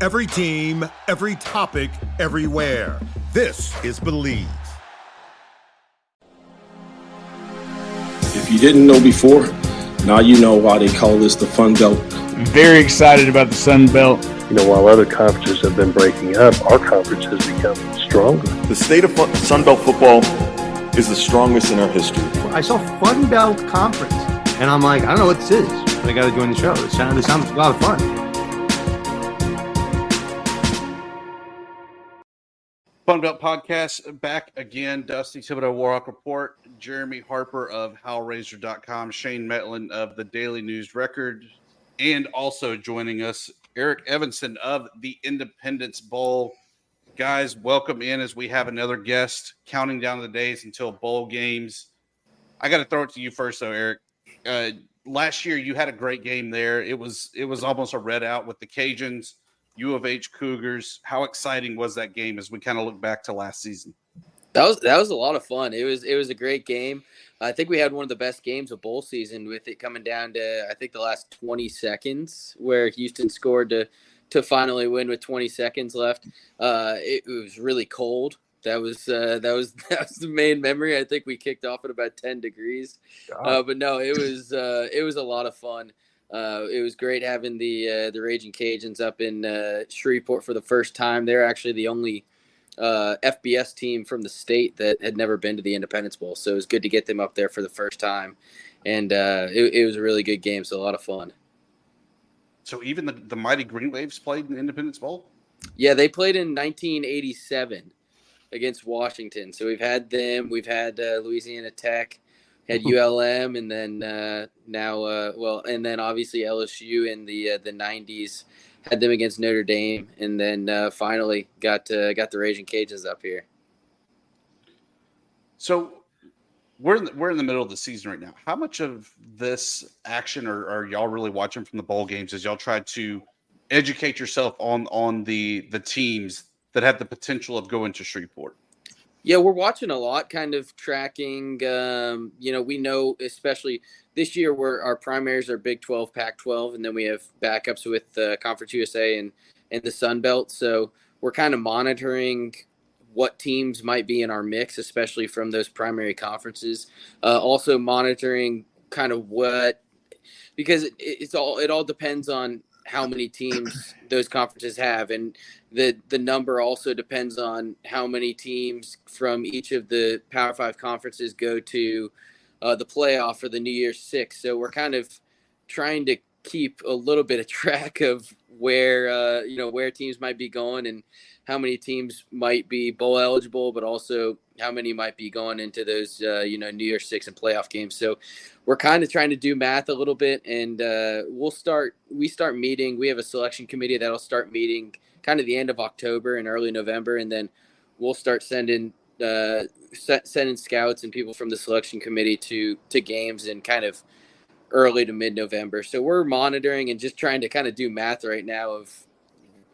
Every team, every topic, everywhere. This is Believe. If you didn't know before, now you know why they call this the Fun Belt. I'm very excited about the Sun Belt. You know, while other conferences have been breaking up, our conference has become stronger. The state of Sun Belt football is the strongest in our history. I saw Fun Belt Conference, and I'm like, I don't know what this is, but I got to join the show. It sounds a lot of fun. Fun Belt Podcast back again. Dusty Thibodeaux Warhawk Report, Jerremy Harper of HowlRaiser.com, Shane Mettlen of the Daily News Record, and also joining us, Erik Evenson of the Independence Bowl. Guys, welcome in as we have another guest counting down the days until bowl games. I got to throw it to you first, though, Erik. Last year, you had a great game there. It was almost a red out with the Cajuns, U of H Cougars. How exciting was that game as we kind of look back to last season? That was a lot of fun. It was a great game. I think we had one of the best games of bowl season with it coming down to, I think, the last 20 seconds where Houston scored to finally win with 20 seconds left. It was really cold. That was the main memory. I think we kicked off at about 10 degrees. But no, it was a lot of fun. It was great having the Raging Cajuns up in Shreveport for the first time. They're actually the only FBS team from the state that had never been to the Independence Bowl, so it was good to get them up there for the first time. And it was a really good game, so a lot of fun. So even the mighty Green Waves played in the Independence Bowl? Yeah, they played in 1987 against Washington. So we've had them. We've had Louisiana Tech, had ULM, and then and then obviously LSU in the 90s. Had them against Notre Dame, and then finally got the Raging Cajuns up here. So we're in the middle of the season right now. How much of this action are y'all really watching from the bowl games as y'all try to educate yourself on the teams that have the potential of going to Shreveport? Yeah, we're watching a lot, kind of tracking. We know, especially this year, our primaries are Big 12, Pac-12, and then we have backups with Conference USA and the Sun Belt. So we're kind of monitoring what teams might be in our mix, especially from those primary conferences. Also monitoring kind of because it all depends on how many teams those conferences have, and the number also depends on how many teams from each of the Power 5 conferences go to the playoff for the New Year's Six. So we're kind of trying to keep a little bit of track of where teams might be going and how many teams might be bowl eligible, but also how many might be going into those New Year's Six and playoff games. So we're kind of trying to do math a little bit, and we start meeting. We have a selection committee that'll start meeting kind of the end of October and early November, and then we'll start sending scouts and people from the selection committee to games in kind of early to mid-November. So we're monitoring and just trying to kind of do math right now of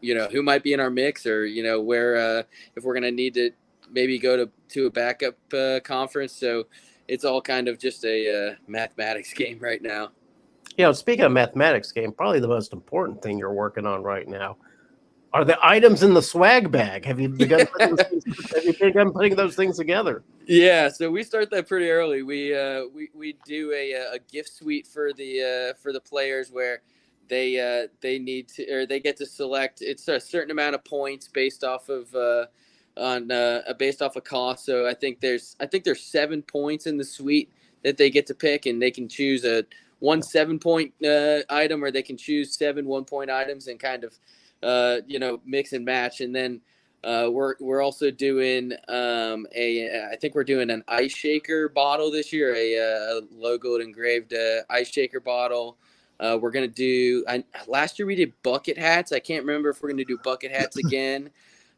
who might be in our mix, or where if we're going to need to maybe go to a backup conference. So it's all kind of just a mathematics game right now. Speaking of mathematics game, probably the most important thing you're working on right now are the items in the swag bag. Have you begun putting those things together? Yeah, so we start that pretty early. We do a gift suite for the players where they need to, or they get to select. It's a certain amount of points based off of cost. So I think there's 7 points in the suite that they get to pick, and they can choose a 7-point item, or they can choose 7 1-point items and kind of mix and match. And then we're also doing I think we're doing an ice shaker bottle this year, a logoed engraved ice shaker bottle. We're going to do, last year we did bucket hats. I can't remember if we're going to do bucket hats again.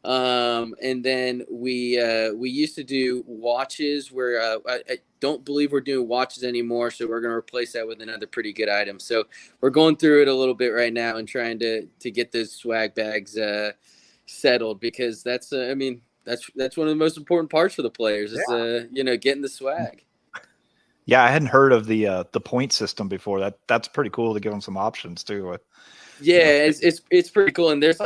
And then we used to do watches, where I don't believe we're doing watches anymore. So we're going to replace that with another pretty good item. So we're going through it a little bit right now and trying to get those swag bags settled, because that's one of the most important parts for the players is, getting the swag. Yeah, I hadn't heard of the point system before. That's pretty cool to give them some options too. Yeah, it's pretty cool. And there's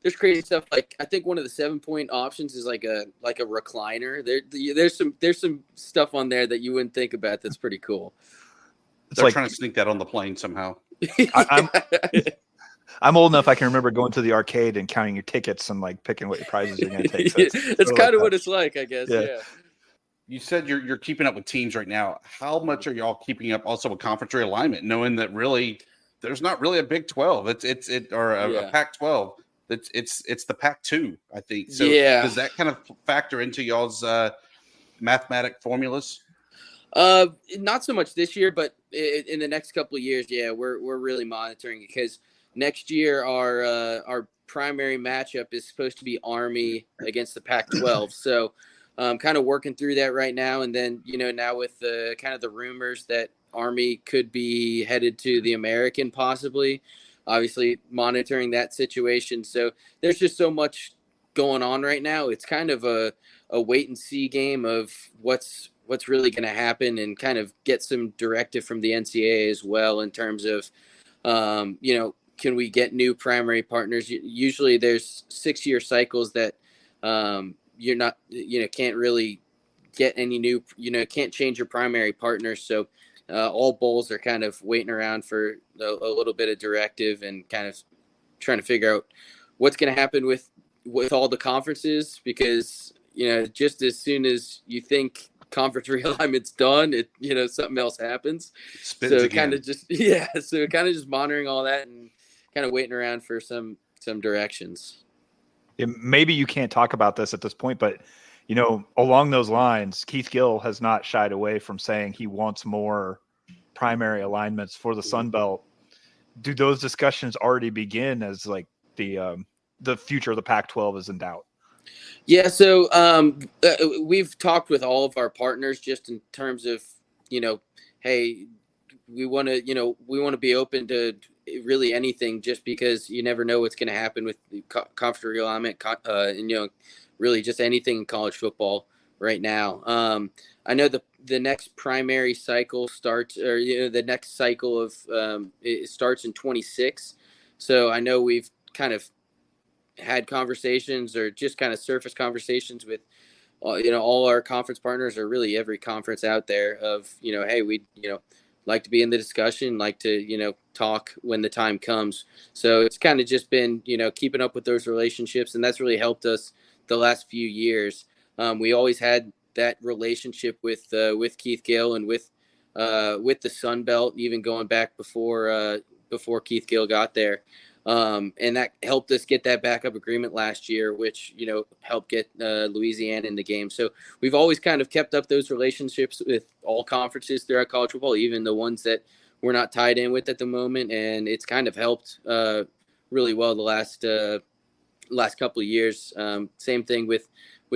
There's crazy stuff. Like I think one of the 7-point options is like a recliner. There's some stuff on there that you wouldn't think about. That's pretty cool. They're trying to sneak that on the plane somehow. I'm old enough I can remember going to the arcade and counting your tickets and like picking what your prizes you're going to take. So it's kind of what it's like, I guess. Yeah. You said you're keeping up with teams right now. How much are y'all keeping up also with conference realignment, knowing that really there's not really a Big 12, a Pac-12. It's the Pac-2, I think. So does that kind of factor into y'all's mathematic formulas? Not so much this year, but in the next couple of years, we're really monitoring it because next year our primary matchup is supposed to be Army against the Pac-12. So kind of working through that right now, and then now with the kind of the rumors that Army could be headed to the American possibly. Obviously monitoring that situation. So there's just so much going on right now. It's kind of a wait and see game of what's really going to happen, and kind of get some directive from the NCAA as well in terms of, can we get new primary partners? Usually there's 6-year cycles that you're not, can't really get any new, can't change your primary partners. So all bowls are kind of waiting around for a little bit of directive and kind of trying to figure out what's going to happen with all the conferences, because, just as soon as you think conference realignment's done, something else happens. So kind of just monitoring all that and kind of waiting around for some directions. Yeah, maybe you can't talk about this at this point, but along those lines, Keith Gill has not shied away from saying he wants more primary alignments for the Sun Belt. Do those discussions already begin as like the future of the Pac-12 is in doubt? Yeah, so we've talked with all of our partners just in terms of, hey, we want to be open to really anything, just because you never know what's going to happen with the conference realignment, and really just anything in college football right now. I know the next primary cycle starts, or the next cycle of it starts in 26. So I know we've kind of had conversations, or just kind of surface conversations with all our conference partners, or really every conference out there, of hey, we like to be in the discussion, like to talk when the time comes. So it's kind of just been keeping up with those relationships, and that's really helped us the last few years. We always had that relationship with Keith Gill and with the Sun Belt, even going back before Keith Gill got there. And that helped us get that backup agreement last year, which, helped get Louisiana in the game. So we've always kind of kept up those relationships with all conferences throughout college football, even the ones that we're not tied in with at the moment. And it's kind of helped really well the last couple of years. Same thing with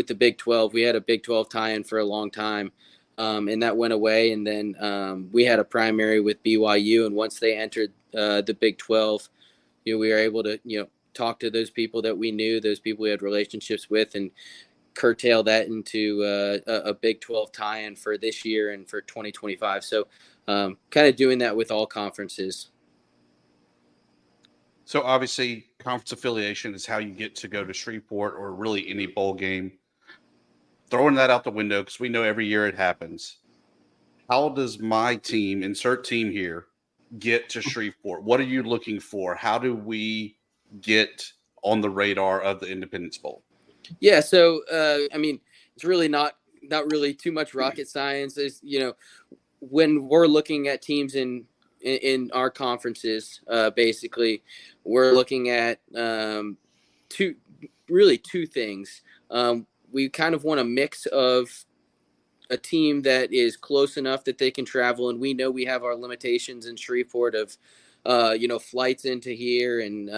the Big 12. We had a Big 12 tie-in for a long time, and that went away. And then we had a primary with BYU. And once they entered the Big 12, we were able to, talk to those people that we knew, those people we had relationships with, and curtail that into a Big 12 tie-in for this year and for 2025. So kind of doing that with all conferences. So obviously conference affiliation is how you get to go to Shreveport or really any bowl game. Throwing that out the window, because we know every year it happens. How does my team, insert team here, get to Shreveport? What are you looking for? How do we get on the radar of the Independence Bowl? Yeah, so it's really not really too much rocket science. Is when we're looking at teams in our conferences, basically we're looking at two things. We kind of want a mix of a team that is close enough that they can travel, and we know we have our limitations in Shreveport of flights into here and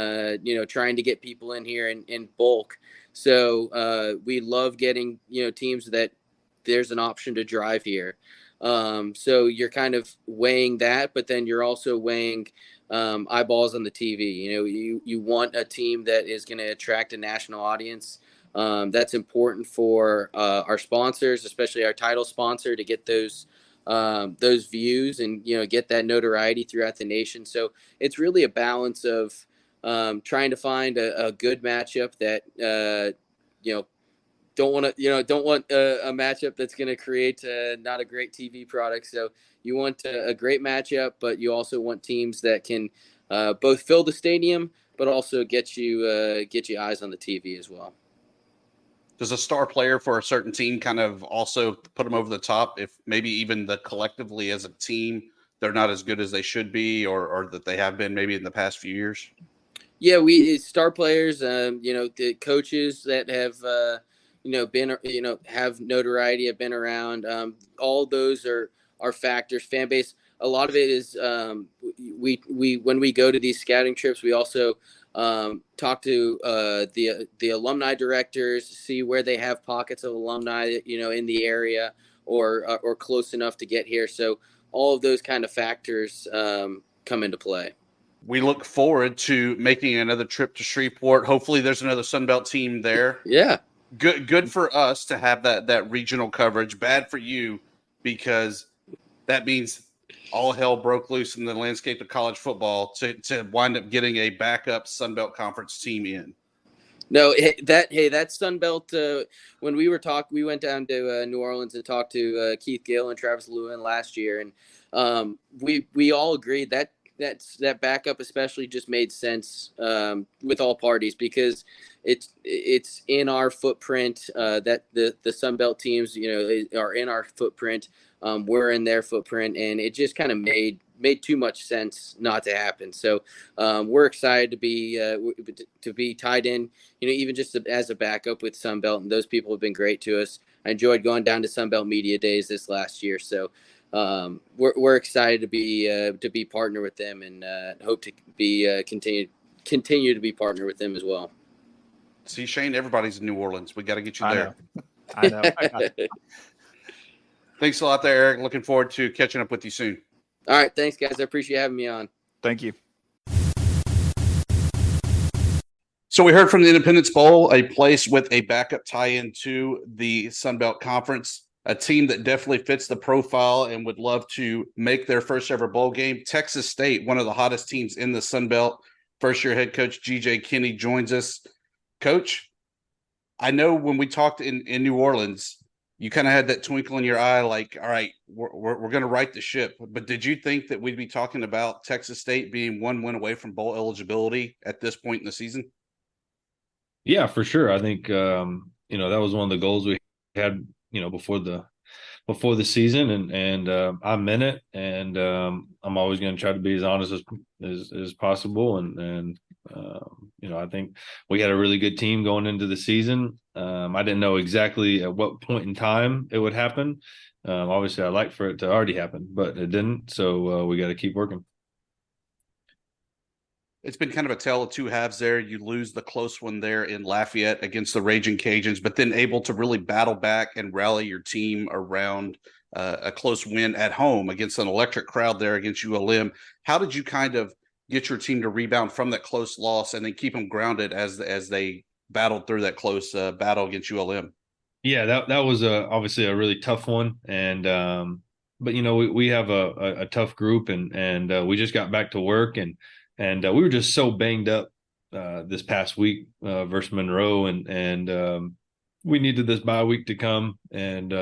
trying to get people in here in bulk. So we love getting teams that there's an option to drive here. So you're kind of weighing that, but then you're also weighing eyeballs on the TV. You want a team that is going to attract a national audience. That's important for our sponsors, especially our title sponsor, to get those views and get that notoriety throughout the nation. So it's really a balance of trying to find a good matchup that don't want a matchup that's going to create not a great TV product. So you want a great matchup, but you also want teams that can both fill the stadium, but also get you eyes on the TV as well. Does a star player for a certain team kind of also put them over the top if maybe even collectively as a team they're not as good as they should be or that they have been maybe in the past few years? Yeah, we star players, the coaches that have have notoriety, have been around. All those are factors. Fan base. A lot of it is we when we go to these scouting trips, we also talk to the alumni directors, see where they have pockets of alumni, in the area or close enough to get here. So all of those kind of factors come into play. We look forward to making another trip to Shreveport. Hopefully there's another Sunbelt team there. Yeah. Good for us to have that regional coverage. Bad for you because that means all hell broke loose in the landscape of college football to wind up getting a backup Sunbelt Conference team in. No, that Sunbelt. When we went down to New Orleans and talked to Keith Gill and Travis Lewin last year, and we all agreed that backup especially just made sense with all parties because it's in our footprint that the Sunbelt teams are in our footprint. We're in their footprint, and it just kind of made too much sense not to happen. So we're excited to be tied in, even just as a backup with Sunbelt, and those people have been great to us. I enjoyed going down to Sunbelt Media Days this last year, so we're excited to be partner with them, and hope to be continue to be partner with them as well. See, Shane, everybody's in New Orleans. We got to get you there. I know. Thanks a lot there, Eric. Looking forward to catching up with you soon. All right. Thanks, guys. I appreciate having me on. Thank you. So we heard from the Independence Bowl, a place with a backup tie-in to the Sunbelt Conference, a team that definitely fits the profile and would love to make their first ever bowl game. Texas State, one of the hottest teams in the Sunbelt. First-year head coach GJ Kinne joins us. Coach, I know when we talked in New Orleans, you kind of had that twinkle in your eye, like, all right, we're going to right the ship. But did you think that we'd be talking about Texas State being one win away from bowl eligibility at this point in the season? Yeah, for sure. I think that was one of the goals we had, before the season, and I'm in it, and I'm always going to try to be as honest as possible, and I think we had a really good team going into the season. I didn't know exactly at what point in time it would happen. Obviously, I'd like for it to already happen, but it didn't. So we got to keep working. It's been kind of a tale of two halves there. You lose the close one there in Lafayette against the Raging Cajuns, but then able to really battle back and rally your team around a close win at home against an electric crowd there against ULM. How did you kind of get your team to rebound from that close loss and then keep them grounded as they battled through that close battle against ULM? Yeah, that was obviously a really tough one, and but we have a tough group, and we just got back to work, and we were just so banged up this past week versus Monroe, and we needed this bye week to come, and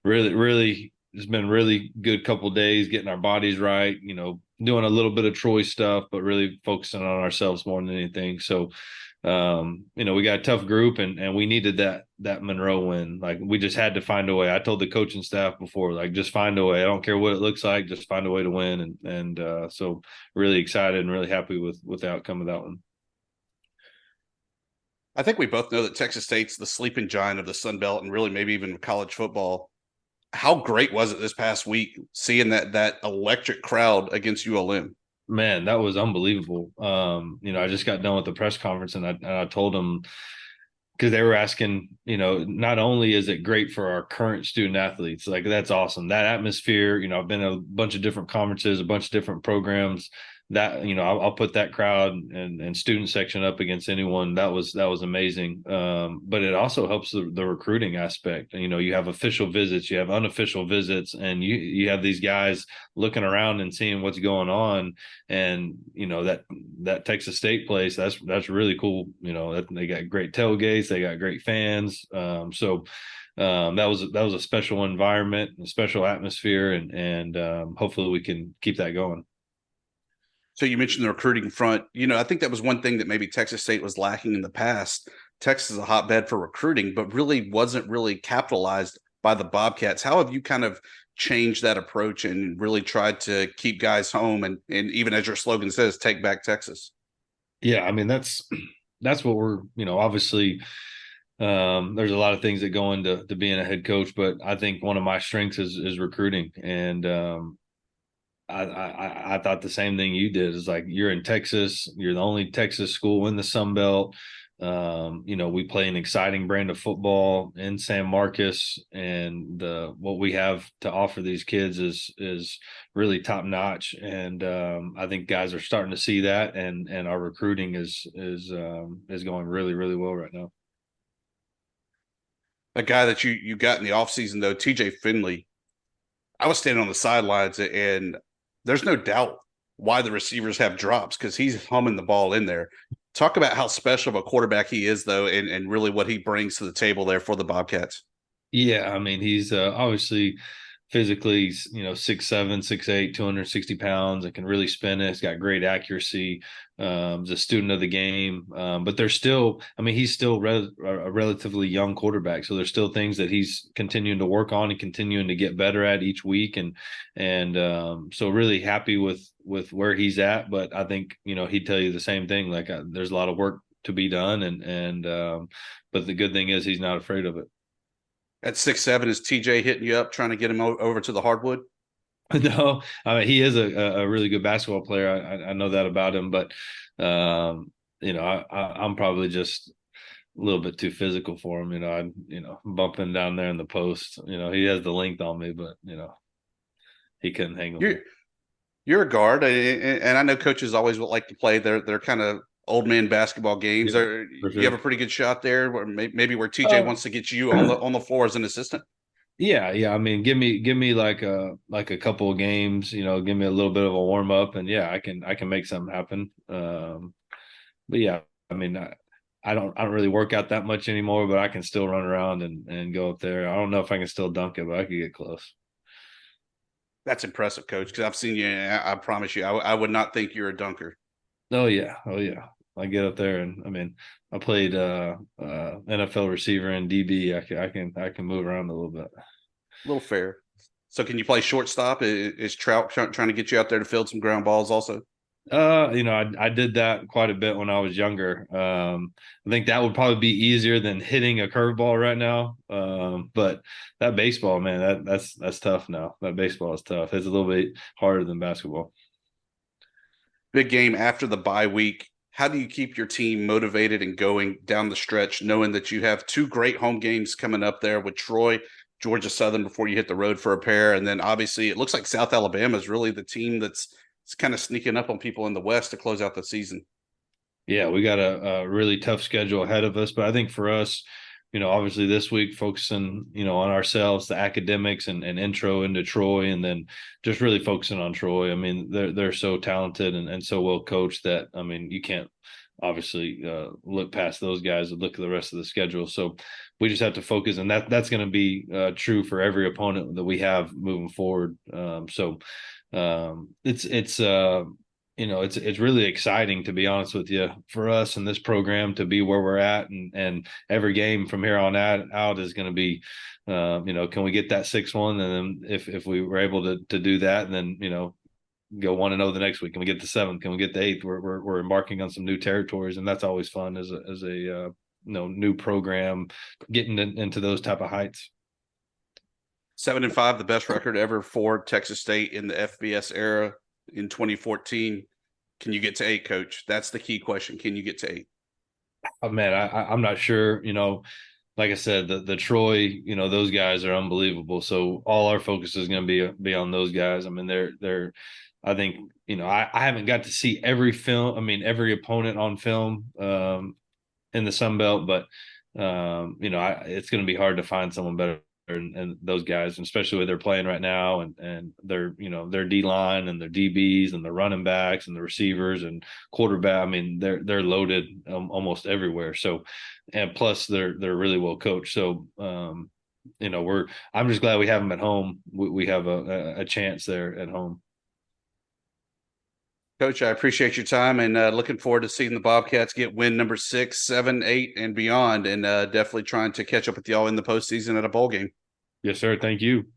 really it's been really good couple of days getting our bodies right, doing a little bit of Troy stuff, but really focusing on ourselves more than anything. So we got a tough group, and we needed that Monroe win. Like, we just had to find a way. I told the coaching staff before, like, just find a way. I don't care what it looks like, just find a way to win. And so really excited and really happy with the outcome of that one. I think we both know that Texas State's the sleeping giant of the Sun Belt and really maybe even college football. How great was it this past week seeing that electric crowd against ULM? Man, that was unbelievable. I just got done with the press conference, and I told them, because they were asking, not only is it great for our current student athletes, like, that's awesome. That atmosphere, I've been to a bunch of different conferences, a bunch of different programs. that, I'll put that crowd and student section up against anyone. That was amazing. But it also helps the recruiting aspect. You have official visits, you have unofficial visits, and you have these guys looking around and seeing what's going on. And that Texas State place, that's really cool. They got great tailgates, they got great fans. So that was a special environment, a special atmosphere, and hopefully we can keep that going. So you mentioned the recruiting front. I think that was one thing that maybe Texas State was lacking in the past. Texas is a hotbed for recruiting, but really wasn't really capitalized by the Bobcats. How have you kind of changed that approach and really tried to keep guys home and even as your slogan says, take back Texas? Yeah, I mean, that's what we're, obviously there's a lot of things that go into being a head coach, but I think one of my strengths is recruiting. And I thought the same thing you did. Is like, you're in Texas, you're the only Texas school in the Sun Belt. We play an exciting brand of football in San Marcos, and what we have to offer these kids is really top notch. And I think guys are starting to see that, and our recruiting is going really, really well right now. A guy that you got in the offseason, though, TJ Finley, I was standing on the sidelines, and there's no doubt why the receivers have drops, because he's humming the ball in there. Talk about how special of a quarterback he is, though, and really what he brings to the table there for the Bobcats. Yeah, I mean, he's obviously physically, 6'7", 6'8", 260 pounds, and can really spin it. He's got great accuracy. He's a student of the game. But there's still, he's still a relatively young quarterback. So there's still things that he's continuing to work on and continuing to get better at each week. And so really happy with where he's at. But I think, he'd tell you the same thing. Like, there's a lot of work to be done. But the good thing is he's not afraid of it. At 6'7", is TJ hitting you up trying to get him over to the hardwood? No, he is a really good basketball player. I know that about him, but I'm probably just a little bit too physical for him. I'm bumping down there in the post. He has the length on me, but he couldn't hang with me. You're a guard, and I know coaches always would like to play their kind of old man basketball games. Yeah, sure. You have a pretty good shot there, maybe where TJ wants to get you on the floor as an assistant. Yeah. I mean, give me like a couple of games, give me a little bit of a warm up, and yeah, I can make something happen. But yeah, I mean, I don't really work out that much anymore, but I can still run around and go up there. I don't know if I can still dunk it, but I could get close. That's impressive, Coach, because I've seen you. I promise you, I would not think you're a dunker. Oh yeah. I get up there, and I played NFL receiver and DB. I can move around a little bit. A little fair. So can you play shortstop? Is Trout trying to get you out there to field some ground balls also? I did that quite a bit when I was younger. I think that would probably be easier than hitting a curveball right now. But that baseball, man, that's tough now. That baseball is tough. It's a little bit harder than basketball. Big game after the bye week. How do you keep your team motivated and going down the stretch, knowing that you have two great home games coming up there with Troy, Georgia Southern before you hit the road for a pair? And then obviously it looks like South Alabama is really the team that's kind of sneaking up on people in the West to close out the season. Yeah, we got a really tough schedule ahead of us. But I think for us, obviously this week focusing, on ourselves, the academics and intro into Troy, and then just really focusing on Troy. They're so talented and so well coached that, you can't obviously look past those guys and look at the rest of the schedule. So we just have to focus, and that's going to be true for every opponent that we have moving forward. It's really exciting, to be honest with you, for us in this program to be where we're at, and every game from here on out is going to be, can we get that 6-1? And then if we were able to do that, and then, go 1-0 the next week, can we get the 7th? Can we get the 8th? We're embarking on some new territories, and that's always fun as a new program, getting into those type of heights. 7-5, the best record ever for Texas State in the FBS era in 2014. Can you get to 8, Coach? That's the key question. Can you get to 8? Oh man, I'm not sure. Like I said, the Troy, those guys are unbelievable. So all our focus is going to be on those guys. They're I think, I haven't got to see every opponent on film in the Sun Belt, but it's going to be hard to find someone better than those guys, and especially where they're playing right now, and their D line and their DBs and the running backs and the receivers and quarterback. I mean, they're loaded almost everywhere. So, and plus they're really well coached. So, I'm just glad we have them at home. We have a chance there at home. Coach, I appreciate your time, and looking forward to seeing the Bobcats get win number 6, 7, 8, and beyond, and definitely trying to catch up with y'all in the postseason at a bowl game. Yes, sir. Thank you.